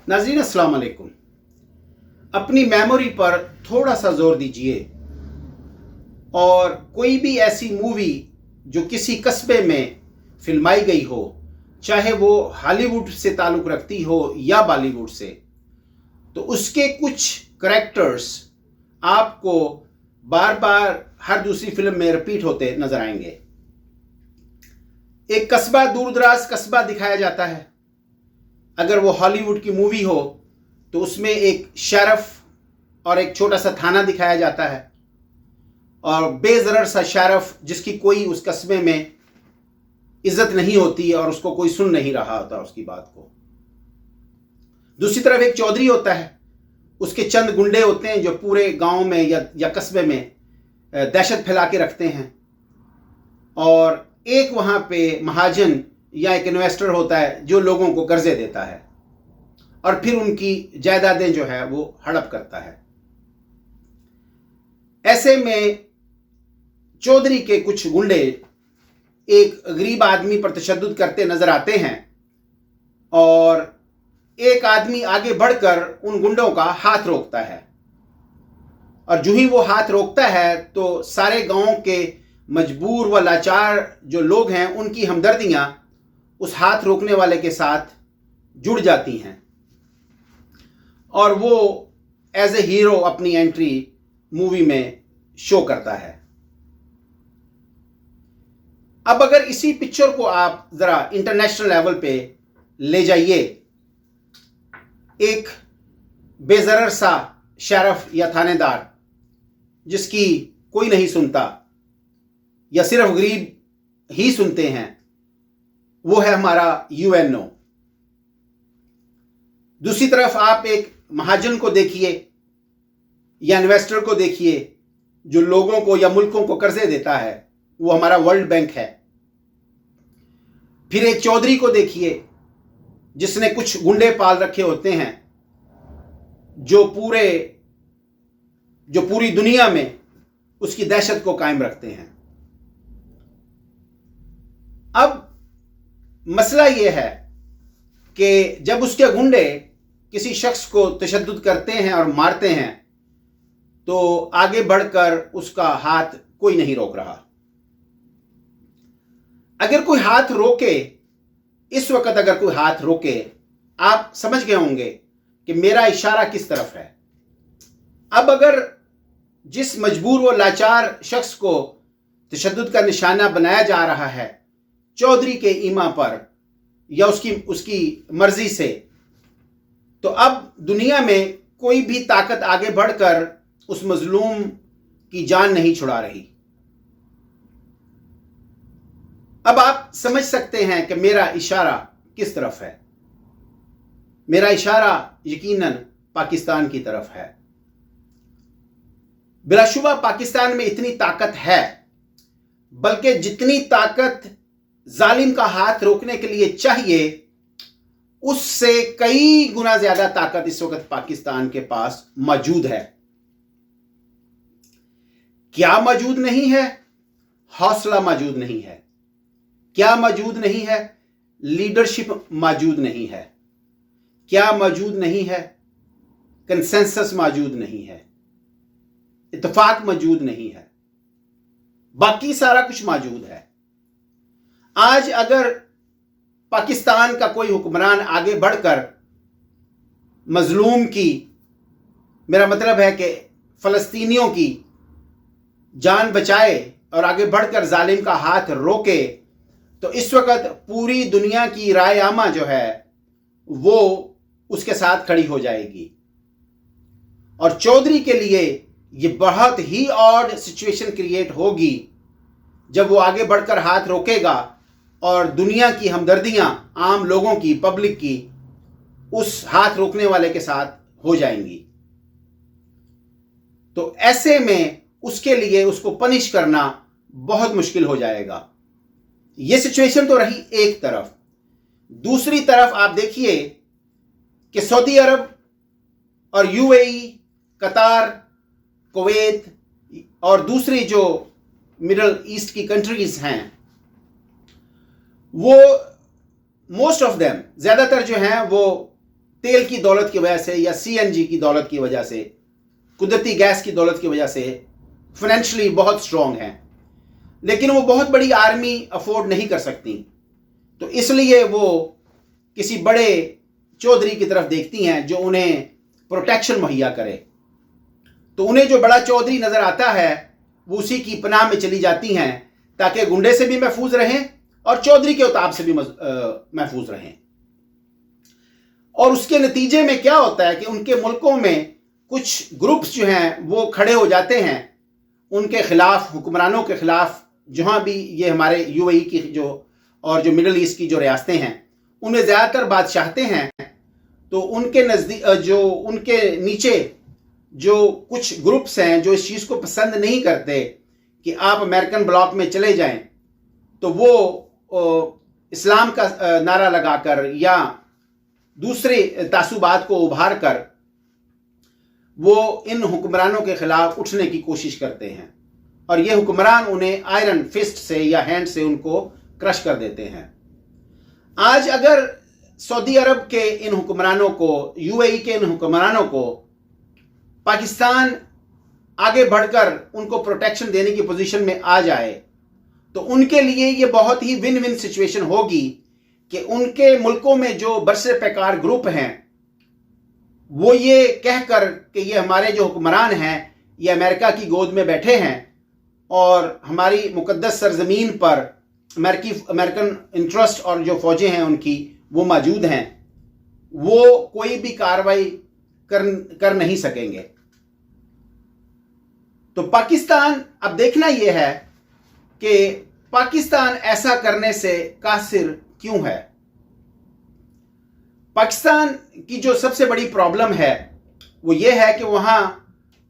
नाज़रीन अस्सलाम वालेकुम। अपनी मेमोरी पर थोड़ा सा जोर दीजिए और कोई भी ऐसी मूवी जो किसी कस्बे में फिल्माई गई हो, चाहे वो हॉलीवुड से ताल्लुक़ रखती हो या बॉलीवुड से, तो उसके कुछ करैक्टर्स आपको बार बार हर दूसरी फिल्म में रिपीट होते नजर आएंगे। एक कस्बा, दूर दराज कस्बा दिखाया जाता है। अगर वो हॉलीवुड की मूवी हो तो उसमें एक शेरिफ और एक छोटा सा थाना दिखाया जाता है और बेज़रर सा शेरिफ जिसकी कोई उस कस्बे में इज्जत नहीं होती और उसको कोई सुन नहीं रहा होता उसकी बात को। दूसरी तरफ एक चौधरी होता है, उसके चंद गुंडे होते हैं जो पूरे गांव में या कस्बे में दहशत फैला के रखते हैं, और एक वहां पे महाजन या एक इन्वेस्टर होता है जो लोगों को कर्जे देता है और फिर उनकी जायदादें जो है वो हड़प करता है। ऐसे में चौधरी के कुछ गुंडे एक गरीब आदमी पर तशद्दुद करते नजर आते हैं और एक आदमी आगे बढ़कर उन गुंडों का हाथ रोकता है, और जो ही वो हाथ रोकता है तो सारे गांव के मजबूर व लाचार जो लोग हैं उनकी हमदर्दियां उस हाथ रोकने वाले के साथ जुड़ जाती हैं और वो एज ए हीरो अपनी एंट्री मूवी में शो करता है। अब अगर इसी पिक्चर को आप जरा इंटरनेशनल लेवल पे ले जाइए, एक बेजरर सा शेरिफ या थानेदार जिसकी कोई नहीं सुनता या सिर्फ गरीब ही सुनते हैं, वो है हमारा यूएनओ। दूसरी तरफ आप एक महाजन को देखिए या इन्वेस्टर को देखिए जो लोगों को या मुल्कों को कर्जे देता है, वो हमारा वर्ल्ड बैंक है। फिर एक चौधरी को देखिए जिसने कुछ गुंडे पाल रखे होते हैं जो पूरी दुनिया में उसकी दहशत को कायम रखते हैं। अब मसला यह है कि जब उसके गुंडे किसी शख्स को तशद्दुद करते हैं और मारते हैं तो आगे बढ़कर उसका हाथ कोई नहीं रोक रहा। अगर कोई हाथ रोके, इस वक्त अगर कोई हाथ रोके, आप समझ गए होंगे कि मेरा इशारा किस तरफ है। अब अगर जिस मजबूर व लाचार शख्स को तशद्दुद का निशाना बनाया जा रहा है चौधरी के ईमा पर या उसकी मर्जी से, तो अब दुनिया में कोई भी ताकत आगे बढ़कर उस मजलूम की जान नहीं छुड़ा रही। अब आप समझ सकते हैं कि मेरा इशारा किस तरफ है। मेरा इशारा यकीनन पाकिस्तान की तरफ है। बिलाशुबा पाकिस्तान में इतनी ताकत है, बल्कि जितनी ताकत जालिम का हाथ रोकने के लिए चाहिए उससे कई गुना ज्यादा ताकत इस वक्त पाकिस्तान के पास मौजूद है। क्या मौजूद नहीं है? हौसला मौजूद नहीं है। क्या मौजूद नहीं है? लीडरशिप मौजूद नहीं है। क्या मौजूद नहीं है? कंसेंसस मौजूद नहीं है, इत्तेफाक मौजूद नहीं है। बाकी सारा कुछ मौजूद है। आज अगर पाकिस्तान का कोई हुक्मरान आगे बढ़कर मजलूम की, मेरा मतलब है कि फ़लस्तीनियों की जान बचाए और आगे बढ़कर जालिम का हाथ रोके, तो इस वक्त पूरी दुनिया की राय आमा जो है वो उसके साथ खड़ी हो जाएगी। और चौधरी के लिए ये बहुत ही ऑड सिचुएशन क्रिएट होगी जब वो आगे बढ़कर हाथ रोकेगा और दुनिया की हमदर्दियां, आम लोगों की, पब्लिक की उस हाथ रोकने वाले के साथ हो जाएंगी। तो ऐसे में उसके लिए उसको पनिश करना बहुत मुश्किल हो जाएगा। यह सिचुएशन तो रही एक तरफ। दूसरी तरफ आप देखिए कि सऊदी अरब और यूएई, कतार, कुवैत और दूसरी जो मिडल ईस्ट की कंट्रीज हैं, वो मोस्ट ऑफ देम, ज़्यादातर जो हैं वो तेल की दौलत की वजह से या सीएनजी की दौलत की वजह से, कुदरती गैस की दौलत की वजह से फाइनेंशियली बहुत स्ट्रांग हैं, लेकिन वो बहुत बड़ी आर्मी अफोर्ड नहीं कर सकती। तो इसलिए वो किसी बड़े चौधरी की तरफ देखती हैं जो उन्हें प्रोटेक्शन मुहैया करे। तो उन्हें जो बड़ा चौधरी नजर आता है वो उसी की पनाह में चली जाती हैं, ताकि गुंडे से भी महफूज रहें और चौधरी के उताब से भी महफूज रहें। और उसके नतीजे में क्या होता है कि उनके मुल्कों में कुछ ग्रुप्स जो हैं वो खड़े हो जाते हैं उनके खिलाफ, हुक्मरानों के खिलाफ। जहाँ भी ये हमारे यूएई की जो और जो मिडल ईस्ट की जो रियासतें हैं उनमें ज़्यादातर बादशाहते हैं, तो उनके नज़दीक जो उनके नीचे जो कुछ ग्रुप्स हैं जो इस चीज़ को पसंद नहीं करते कि आप अमेरिकन ब्लॉक में चले जाएं, तो वो इस्लाम का नारा लगाकर या दूसरे तासुबात को उभार कर वो इन हुक्मरानों के खिलाफ उठने की कोशिश करते हैं, और ये हुक्मरान उन्हें आयरन फिस्ट से या हैंड से उनको क्रश कर देते हैं। आज अगर सऊदी अरब के इन हुक्मरानों को, यूएई के इन हुक्मरानों को पाकिस्तान आगे बढ़कर उनको प्रोटेक्शन देने की पोजीशन में आ जाए, तो उनके लिए ये बहुत ही विन विन सिचुएशन होगी कि उनके मुल्कों में जो बरसे पैकार ग्रुप हैं वो ये कहकर कि ये हमारे जो हुक्मरान हैं ये अमेरिका की गोद में बैठे हैं और हमारी मुकद्दस सरजमीन पर अमेरिकन इंटरेस्ट और जो फौजें हैं उनकी वो मौजूद हैं, वो कोई भी कार्रवाई कर नहीं सकेंगे। तो पाकिस्तान, अब देखना यह है कि पाकिस्तान ऐसा करने से कासिर क्यों है। पाकिस्तान की जो सबसे बड़ी प्रॉब्लम है वो ये है कि वहां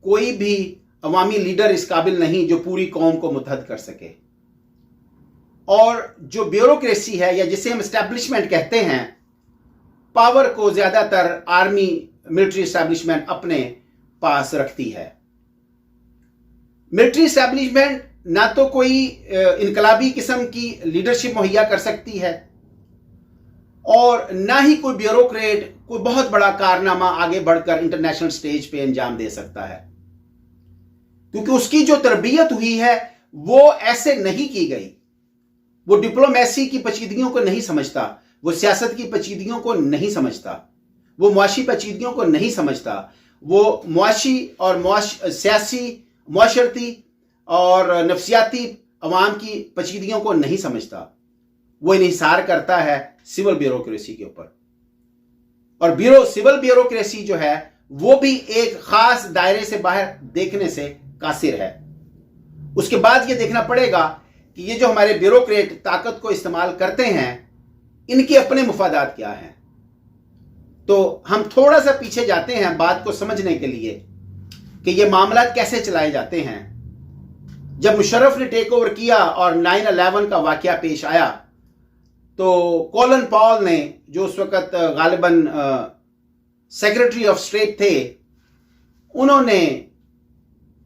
कोई भी अवामी लीडर इस काबिल नहीं जो पूरी कौम को मुत्तहद कर सके, और जो ब्यूरोक्रेसी है या जिसे हम एस्टैब्लिशमेंट कहते हैं, पावर को ज्यादातर आर्मी मिलिट्री एस्टैब्लिशमेंट अपने पास रखती है। मिलिट्री एस्टैब्लिशमेंट ना तो कोई इनकलाबी किस्म की लीडरशिप मुहैया कर सकती है और ना ही कोई ब्यूरोक्रेट कोई बहुत बड़ा कारनामा आगे बढ़कर इंटरनेशनल स्टेज पे अंजाम दे सकता है, क्योंकि उसकी जो तरबियत हुई है वो ऐसे नहीं की गई। वो डिप्लोमेसी की पेचीदगियों को नहीं समझता, वो सियासत की पेचीदगियों को नहीं समझता, वो मुआशी पेचीदगियों को नहीं समझता, वो मुआशी और सियासी, मुआशरती और नफसियाती अवाम की पेचीदगियों को नहीं समझता। वो इन्हिसार करता है सिविल ब्यूरोक्रेसी के ऊपर, और सिविल ब्यूरोक्रेसी जो है वो भी एक खास दायरे से बाहर देखने से कासिर है। उसके बाद ये देखना पड़ेगा कि ये जो हमारे ब्यूरोक्रेट ताकत को इस्तेमाल करते हैं इनके अपने मुफादात क्या हैं। तो हम थोड़ा सा पीछे जाते हैं बात को समझने के लिए कि ये मामला कैसे चलाए जाते हैं। जब मुशर्रफ ने टेक ओवर किया और 9/11 का वाकया पेश आया, तो कॉलिन पॉल ने, जो उस वक्त गालिबन सेक्रेटरी ऑफ स्टेट थे, उन्होंने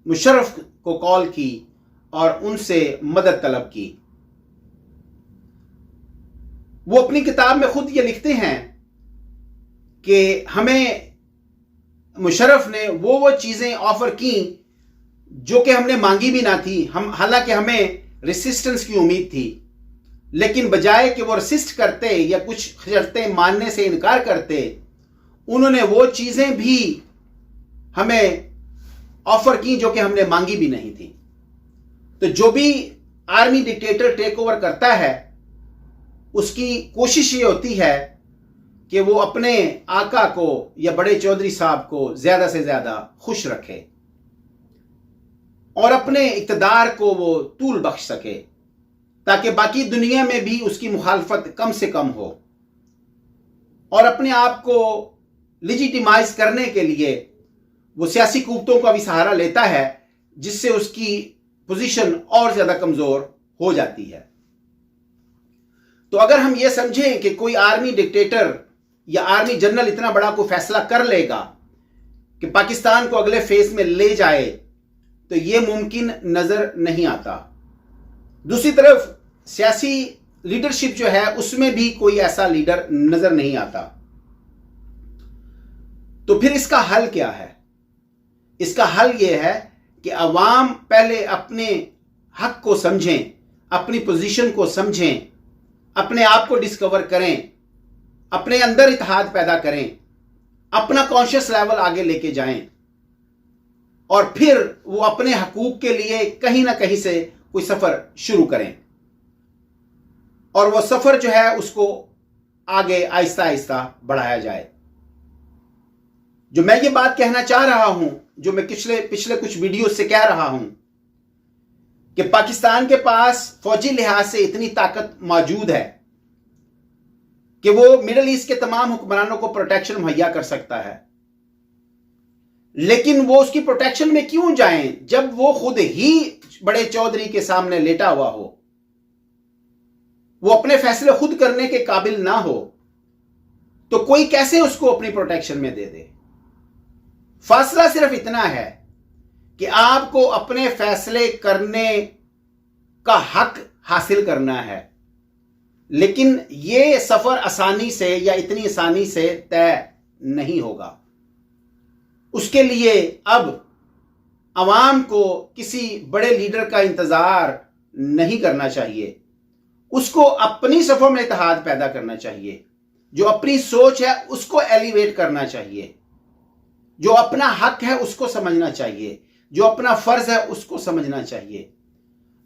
मुशर्रफ को कॉल की और उनसे मदद तलब की। वो अपनी किताब में खुद ये लिखते हैं कि हमें मुशर्रफ ने वो चीजें ऑफर की जो कि हमने मांगी भी ना थी। हालांकि हमें रेसिस्टेंस की उम्मीद थी, लेकिन बजाय कि वो रेसिस्ट करते या कुछ शर्तें मानने से इनकार करते, उन्होंने वो चीजें भी हमें ऑफर की जो कि हमने मांगी भी नहीं थी। तो जो भी आर्मी डिक्टेटर टेक ओवर करता है उसकी कोशिश ये होती है कि वो अपने आका को या बड़े चौधरी साहब को ज्यादा से ज्यादा खुश रखे और अपने इक़्तिदार को वो तूल बख्श सके, ताकि बाकी दुनिया में भी उसकी मुखालफत कम से कम हो, और अपने आप को लिजिटिमाइज करने के लिए वो सियासी कुव्वतों का भी सहारा लेता है, जिससे उसकी पोजीशन और ज्यादा कमजोर हो जाती है। तो अगर हम ये समझें कि कोई आर्मी डिक्टेटर या आर्मी जनरल इतना बड़ा कोई फैसला कर लेगा कि पाकिस्तान को अगले फेज में ले जाए, तो ये मुमकिन नजर नहीं आता। दूसरी तरफ सियासी लीडरशिप जो है उसमें भी कोई ऐसा लीडर नजर नहीं आता। तो फिर इसका हल क्या है? इसका हल यह है कि अवाम पहले अपने हक को समझें, अपनी पोजीशन को समझें, अपने आप को डिस्कवर करें, अपने अंदर इत्तेहाद पैदा करें, अपना कॉन्शियस लेवल आगे लेके जाएं और फिर वो अपने हकूक के लिए कहीं ना कहीं से कोई सफर शुरू करें और वो सफर जो है उसको आगे आहिस्ता आहिस्ता बढ़ाया जाए। जो मैं ये बात कहना चाह रहा हूं, जो मैं पिछले कुछ वीडियो से कह रहा हूं कि पाकिस्तान के पास फौजी लिहाज से इतनी ताकत मौजूद है कि वो मिडिल ईस्ट के तमाम हुक्मरानों को प्रोटेक्शन मुहैया कर सकता है, लेकिन वो उसकी प्रोटेक्शन में क्यों जाएं जब वो खुद ही बड़े चौधरी के सामने लेटा हुआ हो, वो अपने फैसले खुद करने के काबिल ना हो, तो कोई कैसे उसको अपनी प्रोटेक्शन में दे दे? फासला सिर्फ इतना है कि आपको अपने फैसले करने का हक हासिल करना है, लेकिन ये सफर आसानी से या इतनी आसानी से तय नहीं होगा। उसके लिए अब अवाम को किसी बड़े लीडर का इंतजार नहीं करना चाहिए, उसको अपनी सफों में इत्तेहाद पैदा करना चाहिए, जो अपनी सोच है उसको एलिवेट करना चाहिए, जो अपना हक है उसको समझना चाहिए, जो अपना फर्ज है उसको समझना चाहिए।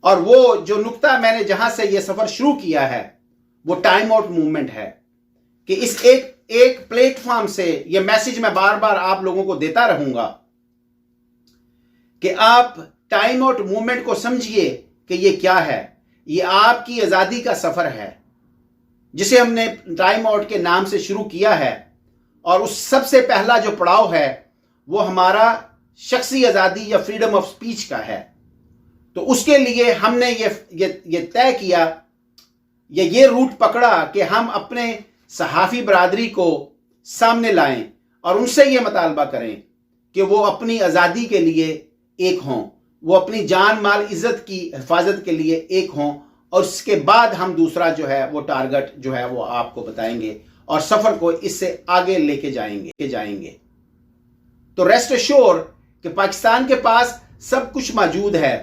और वो जो नुक्ता मैंने जहां से ये सफर शुरू किया है वो टाइम आउट मूवमेंट है कि इस एक प्लेटफॉर्म से ये मैसेज मैं बार बार आप लोगों को देता रहूंगा कि आप टाइम आउट मूवमेंट को समझिए कि ये क्या है। ये आपकी आज़ादी का सफर है जिसे हमने टाइम आउट के नाम से शुरू किया है, और उस सबसे पहला जो पड़ाव है वो हमारा शख्सी आज़ादी या फ्रीडम ऑफ स्पीच का है। तो उसके लिए हमने ये तय किया या ये रूट पकड़ा कि हम अपने सहाफ़ी बरादरी को सामने लाएं और उनसे ये मुतालबा करें कि वो अपनी आज़ादी के लिए एक हों, वो अपनी जान माल इज़्ज़त की हिफाजत के लिए एक हों, और उसके बाद हम दूसरा जो है वो टारगेट जो है वो आपको बताएंगे और सफ़र को इससे आगे लेके जाएंगे। तो रेस्ट एश्योर कि पाकिस्तान के पास सब कुछ मौजूद है।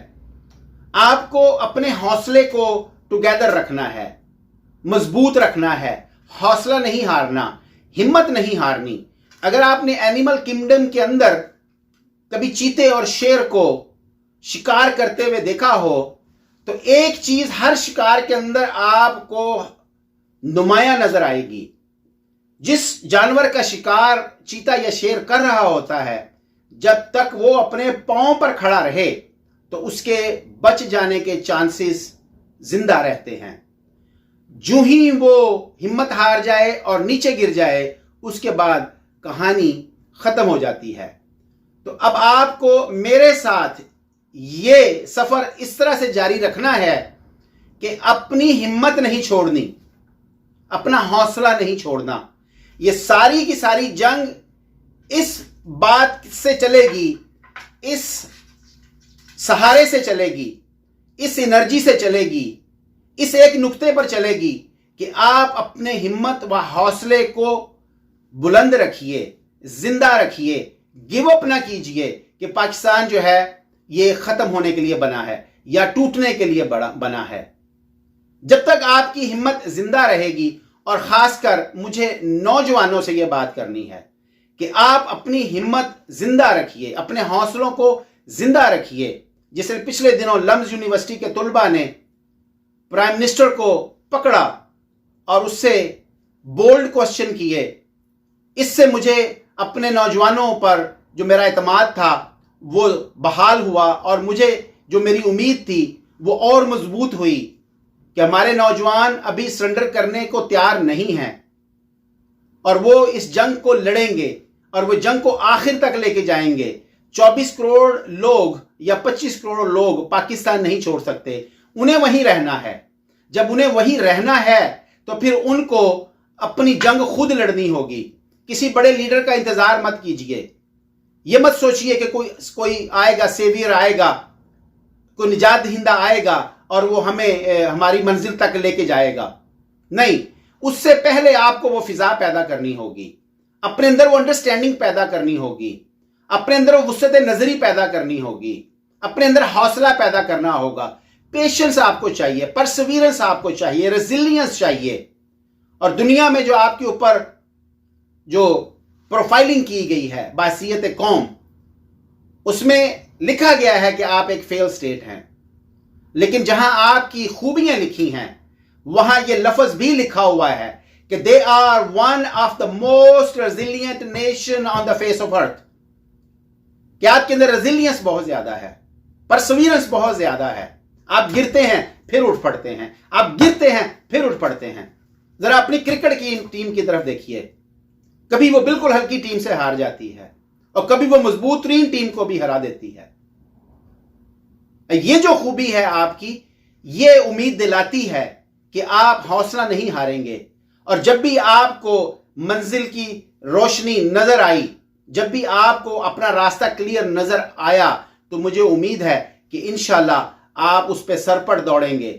आपको अपने हौसले को टुगेदर रखना है, मजबूत रखना है, हौसला नहीं हारना, हिम्मत नहीं हारनी। अगर आपने एनिमल किंगडम के अंदर कभी चीते और शेर को शिकार करते हुए देखा हो तो एक चीज हर शिकार के अंदर आपको नुमाया नजर आएगी। जिस जानवर का शिकार चीता या शेर कर रहा होता है, जब तक वो अपने पांव पर खड़ा रहे तो उसके बच जाने के चांसेस जिंदा रहते हैं। जो ही वो हिम्मत हार जाए और नीचे गिर जाए उसके बाद कहानी खत्म हो जाती है। तो अब आपको मेरे साथ ये सफर इस तरह से जारी रखना है कि अपनी हिम्मत नहीं छोड़नी, अपना हौसला नहीं छोड़ना। ये सारी की सारी जंग इस बात से चलेगी, इस सहारे से चलेगी, इस एनर्जी से चलेगी, इस एक नुक्ते पर चलेगी कि आप अपने हिम्मत व हौसले को बुलंद रखिए, जिंदा रखिए, गिव अप ना कीजिए कि पाकिस्तान जो है ये खत्म होने के लिए बना है या टूटने के लिए बना है। जब तक आपकी हिम्मत जिंदा रहेगी, और खासकर मुझे नौजवानों से यह बात करनी है कि आप अपनी हिम्मत जिंदा रखिए, अपने हौसलों को जिंदा रखिए। जैसे पिछले दिनों लम्स यूनिवर्सिटी के तुलबा ने प्राइम मिनिस्टर को पकड़ा और उससे बोल्ड क्वेश्चन किए, इससे मुझे अपने नौजवानों पर जो मेरा एतमाद था वो बहाल हुआ और मुझे जो मेरी उम्मीद थी वो और मजबूत हुई कि हमारे नौजवान अभी सरेंडर करने को तैयार नहीं हैं और वो इस जंग को लड़ेंगे और वो जंग को आखिर तक लेके जाएंगे। 24 करोड़ लोग या 25 करोड़ लोग पाकिस्तान नहीं छोड़ सकते, उन्हें वहीं रहना है। जब उन्हें वहीं रहना है तो फिर उनको अपनी जंग खुद लड़नी होगी। किसी बड़े लीडर का इंतजार मत कीजिए। ये मत सोचिए कि कोई आएगा, सेवियर आएगा, कोई निजात दहिंदा आएगा और वो हमें हमारी मंजिल तक लेके जाएगा। नहीं, उससे पहले आपको वो फिजा पैदा करनी होगी। अपने अंदर वो अंडरस्टैंडिंग पैदा करनी होगी, अपने अंदर वो वुसअत नजरी पैदा करनी होगी, अपने अंदर हौसला पैदा करना होगा, पेशेंस आपको चाहिए, परसिवियरेंस आपको चाहिए, रेजिलियंस चाहिए। और दुनिया में जो आपके ऊपर जो प्रोफाइलिंग की गई है बासियत कौम, उसमें लिखा गया है कि आप एक फेल स्टेट हैं, लेकिन जहां आपकी खूबियां लिखी हैं वहां यह लफ्ज भी लिखा हुआ है कि they are one of the most resilient nation on the face of earth. कि आपके अंदर रेजिलियंस बहुत ज्यादा है, परसिवियरेंस बहुत ज्यादा है। आप गिरते हैं फिर उठ पड़ते हैं, आप गिरते हैं फिर उठ पड़ते हैं। जरा अपनी क्रिकेट की टीम की तरफ देखिए, कभी वो बिल्कुल हल्की टीम से हार जाती है और कभी वो मजबूत तरीन टीम को भी हरा देती है। ये जो खूबी है आपकी, ये उम्मीद दिलाती है कि आप हौसला नहीं हारेंगे। और जब भी आपको मंजिल की रोशनी नजर आई, जब भी आपको अपना रास्ता क्लियर नजर आया, तो मुझे उम्मीद है कि इंशाल्लाह आप उस पर सरपट दौड़ेंगे